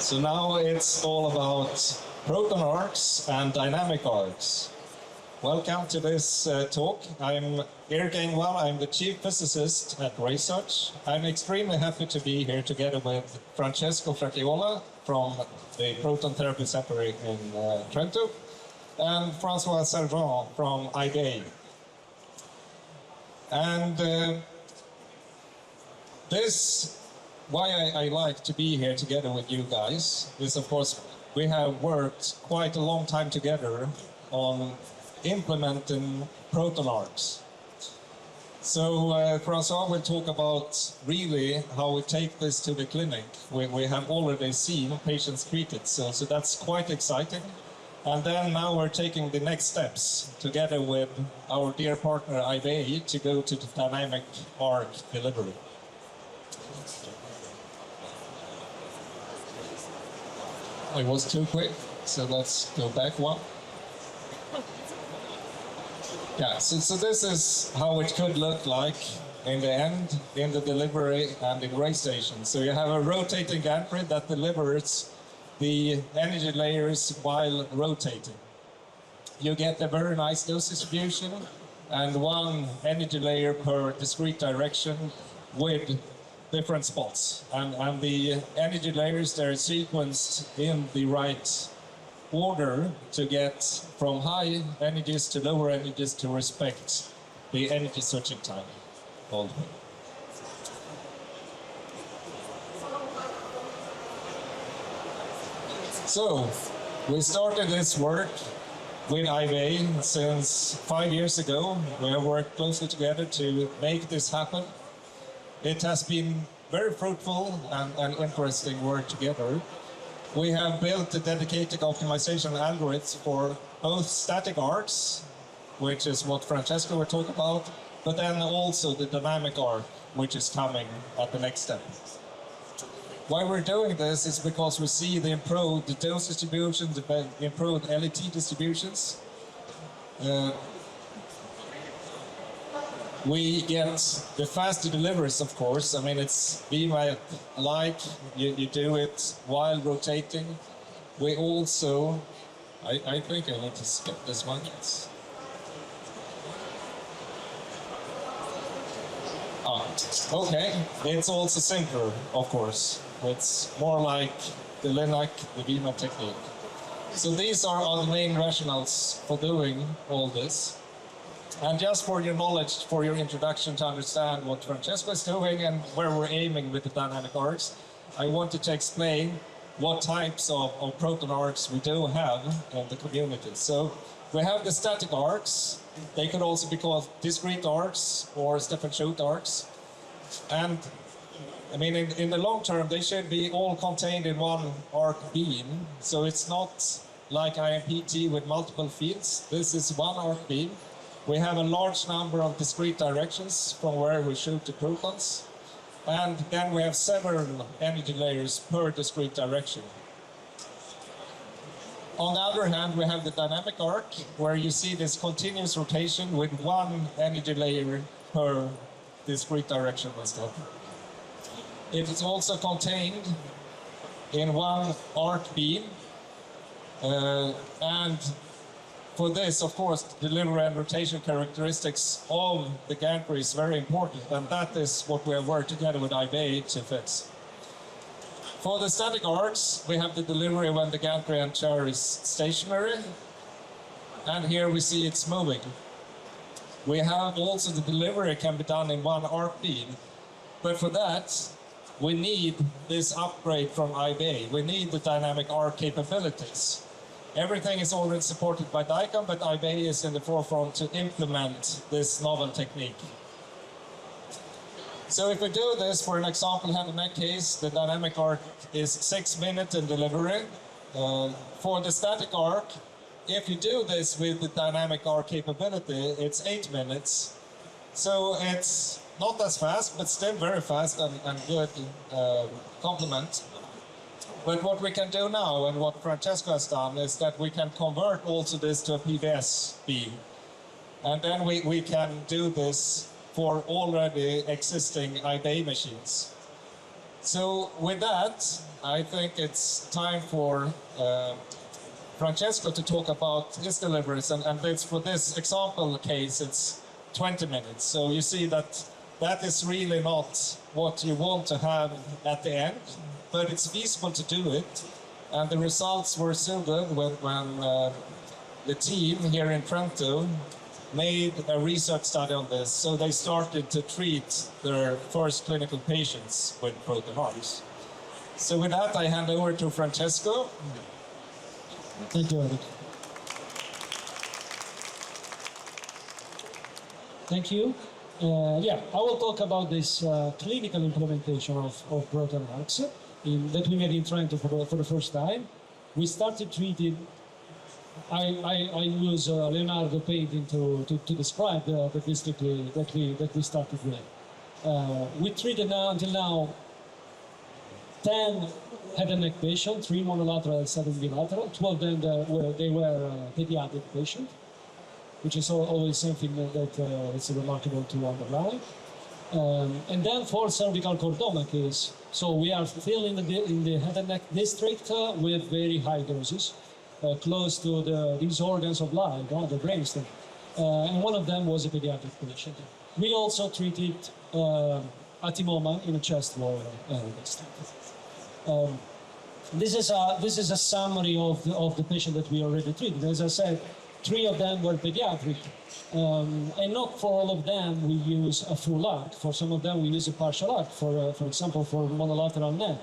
So now it's all about proton arcs and dynamic arcs. Welcome to this talk. I'm Erik Engvall. I'm the chief physicist at Raysearch. I'm extremely happy to be here together with Francesco Fracciola from the Proton Therapy Center in Trento and François Sergent from IBA. And why I like to be here together with you guys is, of course, we have worked quite a long time together on implementing proton arcs. So François will talk about really how we take this to the clinic. We have already seen patients treated, so that's quite exciting. And then now we're taking the next steps together with our dear partner IBA to go to the DynamicARC delivery. I was too quick, so let's go back one. Yeah, so this is how it could look like in the end, in the delivery and in Ray Station. So you have a rotating gantry that delivers the energy layers while rotating. You get a very nice dose distribution and one energy layer per discrete direction with different spots. And the energy layers, they're sequenced in the right order to get from high energies to lower energies to respect the energy switching time. So, we started this work with IBA since 5 years ago. We have worked closely together to make this happen. It has been very fruitful and interesting work together. We have built a dedicated optimization algorithm for both static arcs, which is what Francesco will talk about, but then also the dynamic arc, which is coming at the next step. Why we're doing this is because we see the improved dose distributions, the improved LET distributions. We get the faster deliveries, of course. I mean, it's beam-like, you do it while rotating. We also, I think I need to skip this one. Okay, it's also simpler, of course. It's more like the LINAC, the beam technique. So these are the main rationales for doing all this. And just for your knowledge, for your introduction to understand what Francesco is doing and where we're aiming with the dynamic arcs, I wanted to explain what types of proton arcs we do have in the community. So we have the static arcs. They could also be called discrete arcs or step and shoot arcs. And I mean, in the long term, they should be all contained in one arc beam. So it's not like IMPT with multiple fields. This is one arc beam. We have a large number of discrete directions from where we shoot the protons. And then we have several energy layers per discrete direction. On the other hand, we have the dynamic arc, where you see this continuous rotation with one energy layer per discrete direction instead. It is also contained in one arc beam. And for this, of course, delivery and rotation characteristics of the gantry is very important, and that is what we have worked together with IBA to fix. For the static arcs, we have the delivery when the gantry and chair is stationary, and here we see it's moving. We have also the delivery can be done in one arc beam, but for that, we need this upgrade from IBA. We need the dynamic arc capabilities. Everything is already supported by DICOM, but IBA is in the forefront to implement this novel technique. So if we do this for an example head and neck case, the dynamic arc is 6 minutes in delivery. For the static arc, if you do this with the dynamic arc capability, it's 8 minutes. So it's not as fast, but still very fast and good complement. But what we can do now, and what Francesco has done, is that we can convert also this to a PVS beam. And then we can do this for already existing IBA machines. So with that, I think it's time for Francesco to talk about his deliveries, and it's, for this example case, it's 20 minutes. So you see that that is really not what you want to have at the end, but it's feasible to do it. And the results were so good when the team here in Trento made a research study on this. So they started to treat their first clinical patients with ProteinARCs. So with that, I hand over to Francesco. Thank you, Eric. Thank you. I will talk about this clinical implementation of ProteinARCs that we made in Trento for the first time. We started treating. I use Leonardo painting to describe the district that we started with. We treated until now 10 head and neck patients, 3 monolateral, 7 bilateral. 2 of them were pediatric patients, which is always something that is remarkable to underline. And then 4 cervical chordoma cases. So we are still in the head and neck district with very high doses, close to these organs of life, the brainstem. And one of them was a pediatric patient. We also treated atimoma in a chest wall district. This is a summary of the patient that we already treated. As I said, 3 of them were pediatric, and not for all of them we use a full arc. For some of them we use a partial arc. For example, for monolateral neck,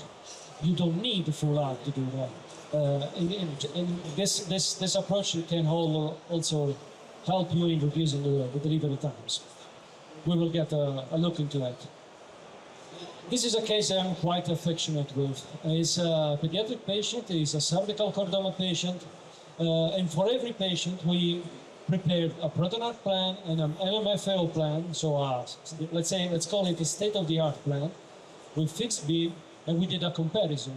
you don't need a full arc to do that. And this approach can also help you in reducing the delivery times. We will get a look into that. This is a case I'm quite affectionate with. It's a pediatric patient, it's a cervical chordoma patient, and for every patient we prepared a ProteinARC plan and an MMFO plan, so let's call it a state-of-the-art plan with fixed beam, and we did a comparison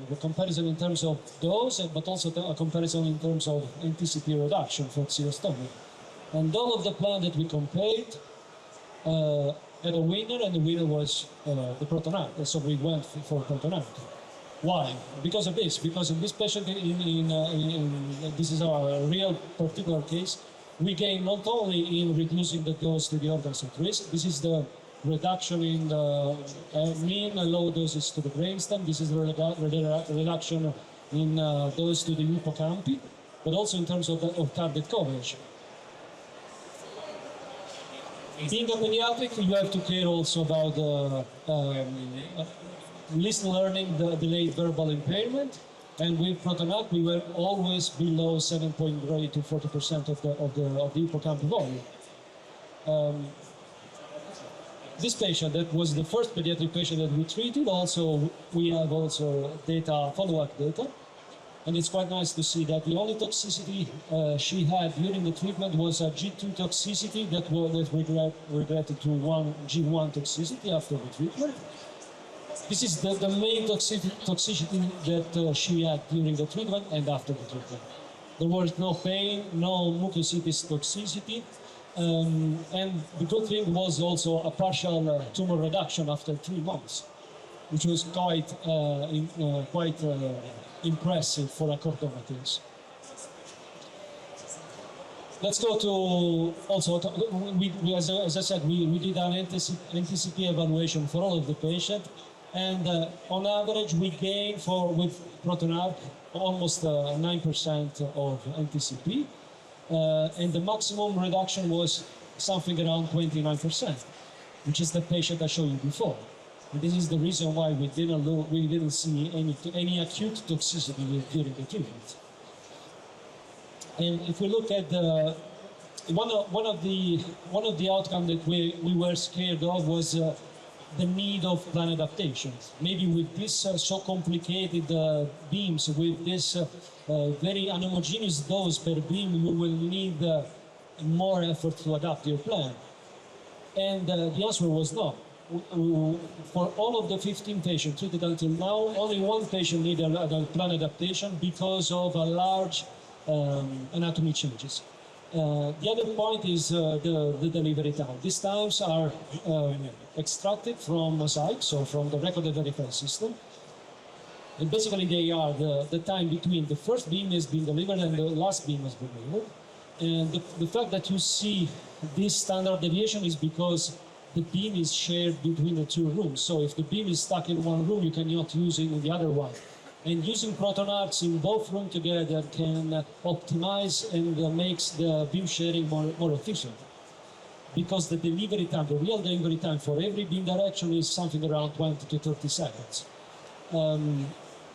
in terms of dose, but also a comparison in terms of NTCP reduction for xerostomia. And all of the plan that we compared had a winner, and the winner was the ProteinARC. So we went for ProteinARC. Why? Because of this. Because in this patient, this is our real particular case, we gain not only in reducing the dose to the organs at risk, this is the reduction in the mean and low doses to the brainstem, this is the reduction in dose to the hippocampi, but also in terms of target coverage. Being a pediatric, you have to care also about listen learning, the delayed verbal impairment, and with ProteinARC we were always below 7.8 to 40% of the hippocampi volume. This patient, that was the first pediatric patient that we treated. Also, we have also data, follow-up data, and it's quite nice to see that the only toxicity she had during the treatment was a G2 toxicity that regretted to one G1 toxicity after the treatment. This is the main toxicity that she had during the treatment and after the treatment. There was no pain, no mucositis toxicity, and the good thing was also a partial tumor reduction after 3 months, which was quite impressive for a chordoma case. Let's go to also, as I said, we did an NTCP evaluation for all of the patients, and on average we gained with ProteinARC almost 9% of NTCP, and the maximum reduction was something around 29%, which is the patient I showed you before. And this is the reason why we didn't see any acute toxicity during the treatment. And if we look at one of the outcomes that we were scared of was the need of plan adaptation. Maybe with this so complicated beams, with this very unhomogeneous dose per beam, you will need more effort to adapt your plan. And the answer was no. For all of the 15 patients treated until now, only 1 patient needed a plan adaptation because of a large anatomy changes. The other point is the delivery time. These times are extracted from mosaic, so from the record verified system, And basically they are the time between the first beam has been delivered and the last beam has been delivered. And the fact that you see this standard deviation is because the beam is shared between the two rooms. So if the beam is stuck in one room, you cannot use it in the other one. And using proton arcs in both rooms together can optimize and makes the beam sharing more efficient. Because the delivery time, the real delivery time for every beam direction is something around 20 to 30 seconds.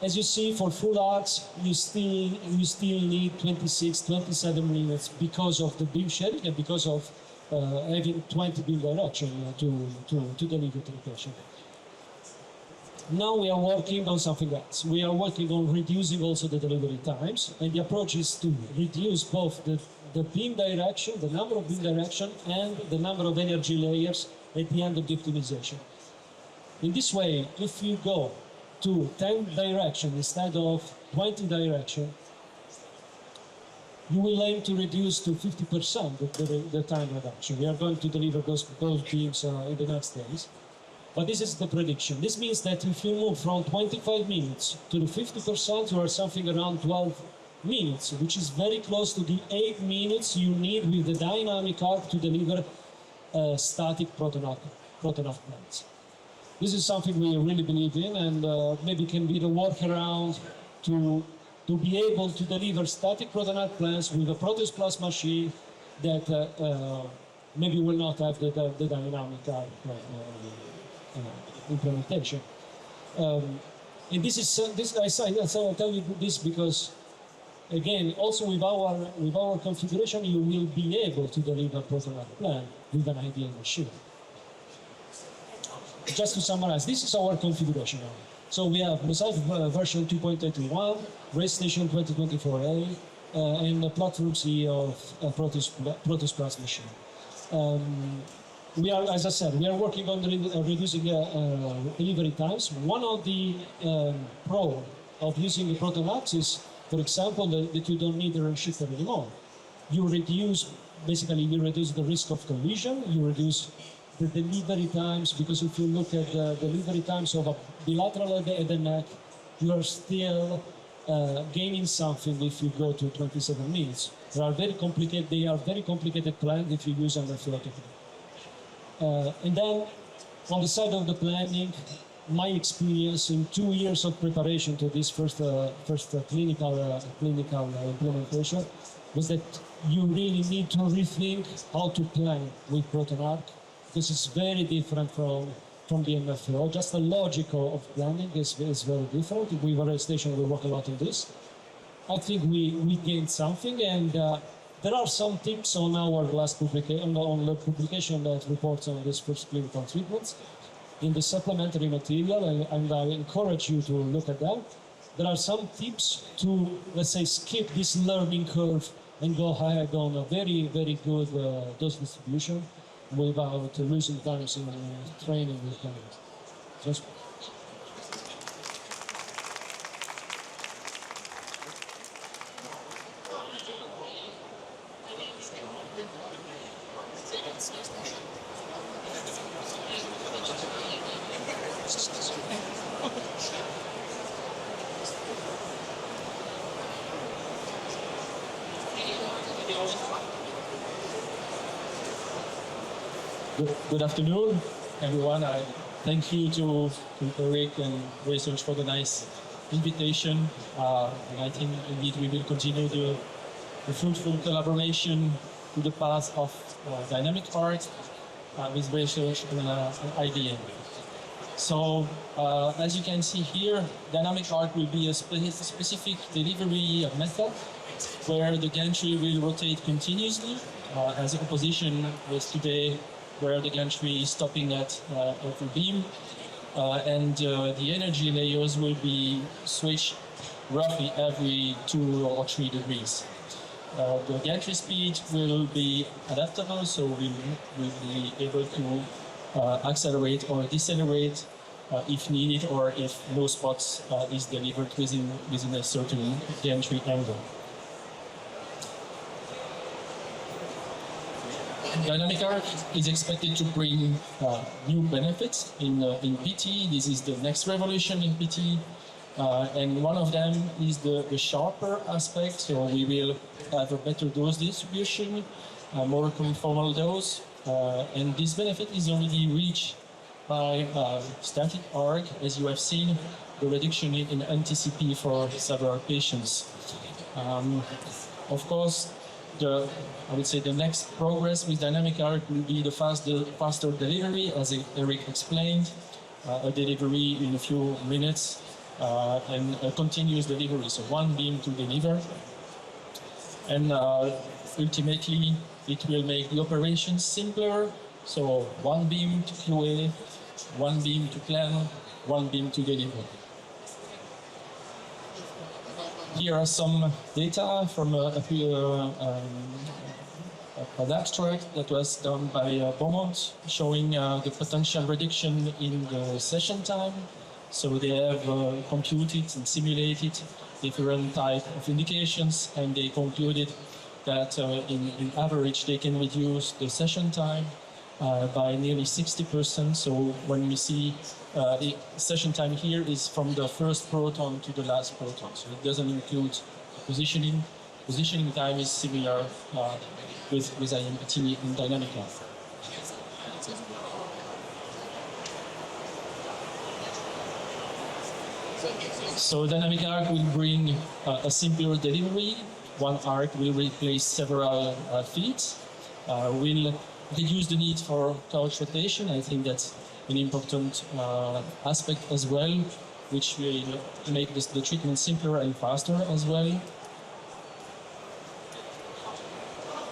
As you see, for full arcs, you still need 26, 27 minutes because of the beam sharing and because of having 20 beam direction to deliver to the patient. Now we are working on something else. We are working on reducing also the delivery times, and the approach is to reduce both the beam direction, the number of beam direction, and the number of energy layers at the end of the optimization. In this way, if you go to 10 direction instead of 20 direction, you will aim to reduce to 50% the time reduction. We are going to deliver those beams in the next days. But this is the prediction. This means that if you move from 25 minutes to the 50%, you are something around 12 minutes, which is very close to the 8 minutes you need with the DynamicARC to deliver static proton arc plans. This is something we really believe in, and maybe can be the workaround to be able to deliver static proton arc plans with a Proteus Plus machine that maybe will not have the DynamicARC implementation. And this is I tell you this because, again, also with our configuration, you will be able to deliver proton arc plan with an ideal machine. Just to summarize, this is our configuration now. So we have Mosaic version 2.81, Race Station 2024A, and the platform C of Proteus Plus machine. We are, as I said, we are working on reducing delivery times. One of the pro of using the proton arcs is, for example, that you don't need a reshifter anymore. You reduce the risk of collision. You reduce the delivery times, because if you look at the delivery times of a bilateral head and neck, you are still gaining something if you go to 27 minutes. They are very complicated plans if you use MFO technique. And then, on the side of the planning, my experience in 2 years of preparation to this first clinical implementation was that you really need to rethink how to plan with proton arc, because it's very different from the MFO. Just the logic of planning is very different. With Raysearch, we work a lot on this. I think we gained something, and there are some tips on our last publication, on the publication that reports on this first clinical treatments in the supplementary material, and I encourage you to look at them. There are some tips to, let's say, skip this learning curve and go ahead on a very, very good dose distribution without losing time in training with clients. Just Good afternoon, everyone. I thank you to Eric and Raysearch for the nice invitation. And I think indeed we will continue the fruitful collaboration to the path of DynamicARC with Raysearch and IBM. So as you can see here, DynamicARC will be a specific delivery method where the gantry will rotate continuously as a composition with today, where the gantry is stopping at every beam, and the energy layers will be switched roughly every 2 or 3 degrees. The gantry speed will be adaptable, so we'll be able to accelerate or decelerate if needed, or if no spots is delivered within a certain gantry angle. DynamicARC is expected to bring new benefits in PT. This is the next revolution in PT. And one of them is the sharper aspect, so we will have a better dose distribution, more conformal dose, and this benefit is already reached by static ARC, as you have seen, the reduction in NTCP for several patients. Of course, I would say the next progress with DynamicARC will be the faster delivery, as Eric explained, a delivery in a few minutes, and a continuous delivery, so one beam to deliver. And ultimately, it will make the operations simpler, so one beam to QA, one beam to plan, one beam to deliver. Here are some data from an abstract that was done by Beaumont, showing the potential reduction in the session time. So they have computed and simulated different types of indications, and they concluded that in average they can reduce the session time by nearly 60%. So when we see the session time here is from the first proton to the last proton, so it doesn't include positioning. Positioning time is similar with IMPT in DynamicARC. So DynamicARC will bring a simpler delivery. One arc will replace several feeds. Will reduce the need for torch rotation. I think that's an important aspect as well, which will make the treatment simpler and faster as well.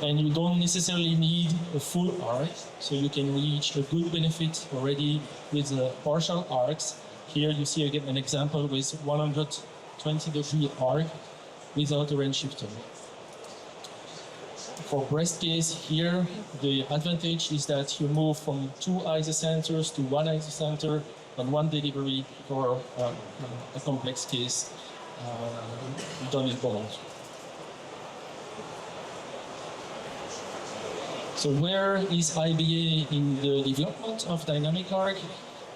And you don't necessarily need a full arc, so you can reach a good benefit already with partial arcs. Here you see again an example with 120-degree arc without a range shifter. For breast case here, the advantage is that you move from 2 isocenters to 1 isocenter and 1 delivery for a complex case done in Beaumont. So where is IBA in the development of DynamicARC?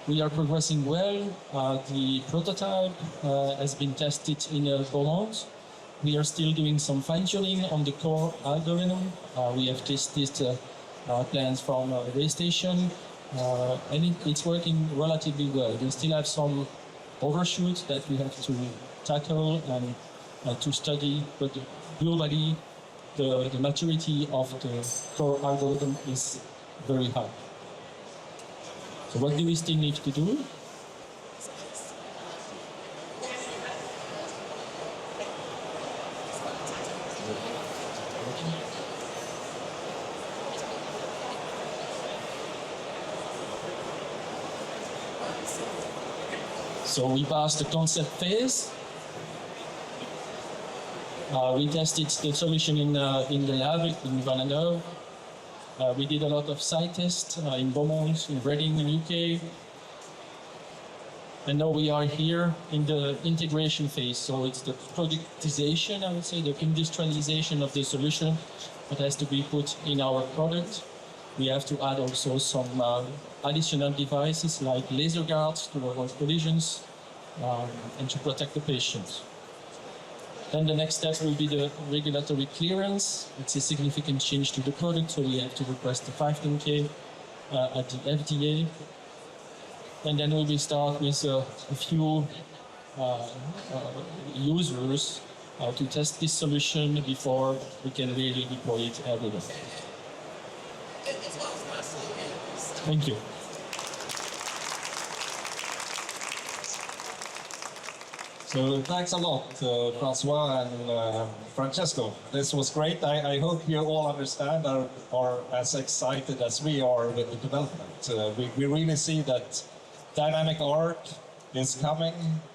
We are progressing well. The prototype has been tested in Beaumont. We are still doing some fine-tuning on the core algorithm. We have tested plans from Raysearch, and it's working relatively well. We still have some overshoots that we have to tackle and to study, but globally, the maturity of the core algorithm is very high. So what do we still need to do? So we passed the concept phase. We tested the solution in the lab in Vanano. We did a lot of site tests in Beaumont, in Reading, in UK. And now we are here in the integration phase. So it's the productization, I would say, the industrialization of the solution that has to be put in our product. We have to add also some additional devices like laser guards to avoid collisions and to protect the patient. Then the next step will be the regulatory clearance. It's a significant change to the product, so we have to request the 510K at the FDA. And then we will start with a few users to test this solution before we can really deploy it everywhere. Thank you. So thanks a lot, Francois and Francesco. This was great. I hope you all understand or are as excited as we are with the development. We really see that DynamicARC is coming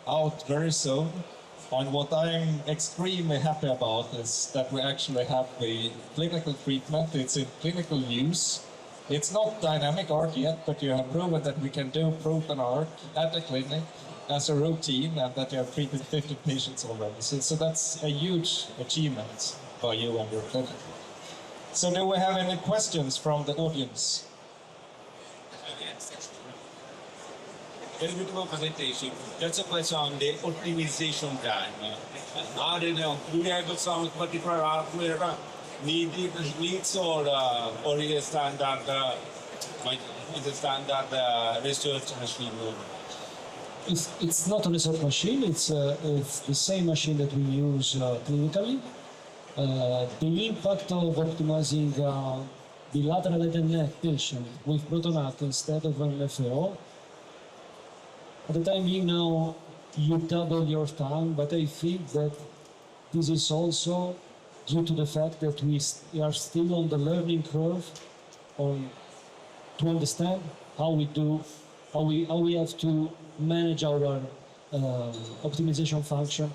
out very soon. And what I'm extremely happy about is that we actually have the clinical treatment. It's in clinical use. It's not DynamicARC yet, but you have proven that we can do proton arc at the clinic as a routine, and that you have treated 50 patients already. So that's a huge achievement by you and your clinic. So do we have any questions from the audience? very beautiful presentation. Just a question on the optimization time. I don't know, do you have some particular hardware needs or is a standard, research machine? It's not a research machine, it's the same machine that we use clinically. The impact of optimizing the lateral head and neck patient with proton arc instead of an FAO, at the time being now, you double your time, but I think that this is also due to the fact that we are still on the learning curve to understand how we have to manage our optimization function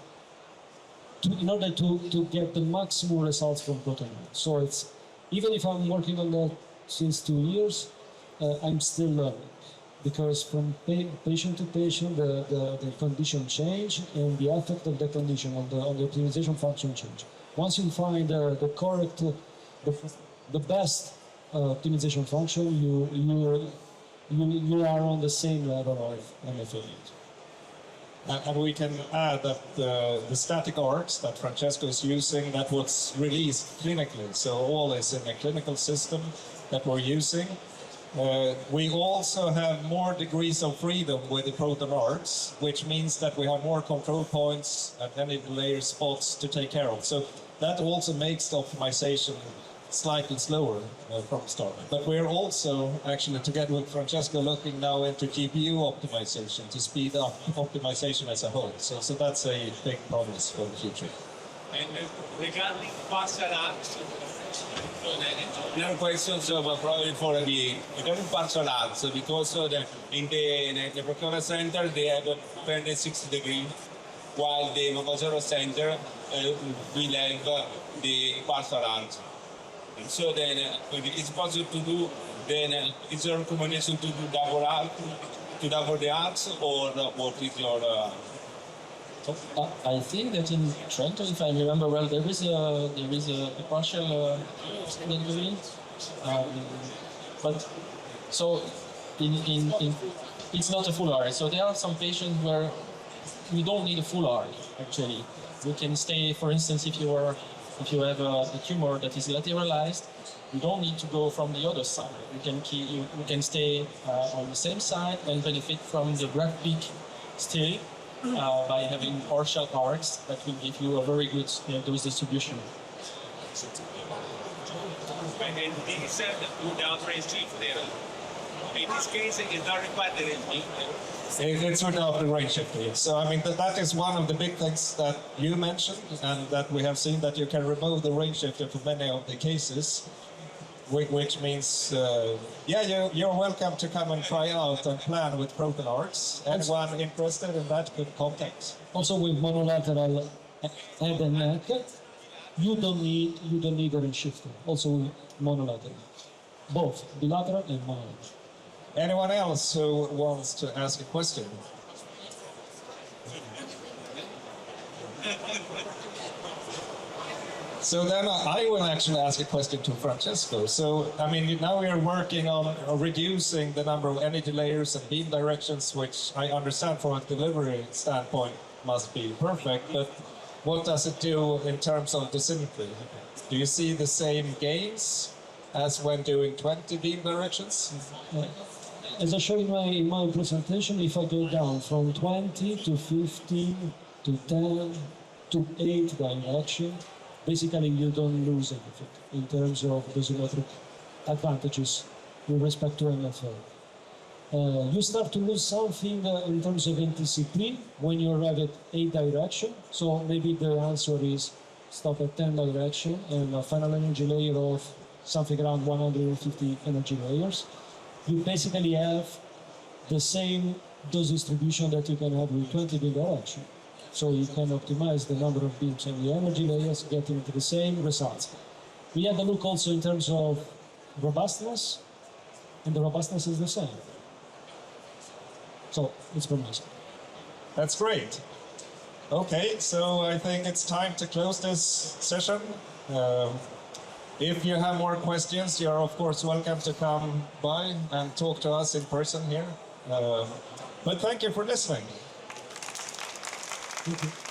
in order to get the maximum results from proton arc. So it's, even if I'm working on that since 2 years, I'm still learning, because from patient to patient the condition change and the effect of the condition on the optimization function change. Once you find the correct, the best optimization function, you are on the same level of MFA. And we can add that the static arcs that Francesco is using, that was released clinically. So all is in a clinical system that we're using. We also have more degrees of freedom with the proton arcs, which means that we have more control points at any layer spots to take care of. So that also makes the optimization slightly slower from the start. But we're also, actually, together with Francesco, looking now into GPU optimization to speed up optimization as a whole. So that's a big promise for the future. And regarding partial arcs, another question, so probably for the regarding partial arcs, because in the Procura Center they have 360 degrees, while the Novasero Center will have the partial arcs. So then, if it's possible to do, then is there a recommendation to do double arc, to double the arcs, or what is your? I think that in Trento, if I remember well, there is a partial delivery, but so in it's not a full arc. So there are some patients where we don't need a full arc actually. We can stay, for instance, if you have a tumor that is lateralized, you don't need to go from the other side. You can stay on the same side and benefit from the graph peak still by having partial arcs that will give you a very good dose distribution. And he said that do down range there. In this case, it's not required the range. It's without the range shifter, yes. So I mean that is one of the big things that you mentioned, and that we have seen, that you can remove the range shifter for many of the cases, which means you're welcome to come and try out and plan with proton arcs. Anyone interested in that could contact. Also with monolateral head and neck, you don't need a range shifter. Also with monolateral, both bilateral and monolateral. Anyone else who wants to ask a question? So then I will actually ask a question to Francesco. So, I mean, now we are working on reducing the number of energy layers and beam directions, which I understand from a delivery standpoint must be perfect, but what does it do in terms of dosimetry? Do you see the same gains as when doing 20 beam directions? As I showed in my presentation, if I go down from 20 to 15 to 10 to 8 direction, basically you don't lose anything in terms of dosimetric advantages with respect to MFA. You start to lose something in terms of NTCP when you arrive at 8 direction. So maybe the answer is stop at 10 direction and a final energy layer of something around 150 energy layers. You basically have the same dose distribution that you can have with 20 beam direction. So you can optimize the number of beams and the energy layers, getting to the same results. We had a look also in terms of robustness, and the robustness is the same. So it's promising. That's great. Okay, so I think it's time to close this session. If you have more questions, you're of course welcome to come by and talk to us in person here. But thank you for listening. Thank you.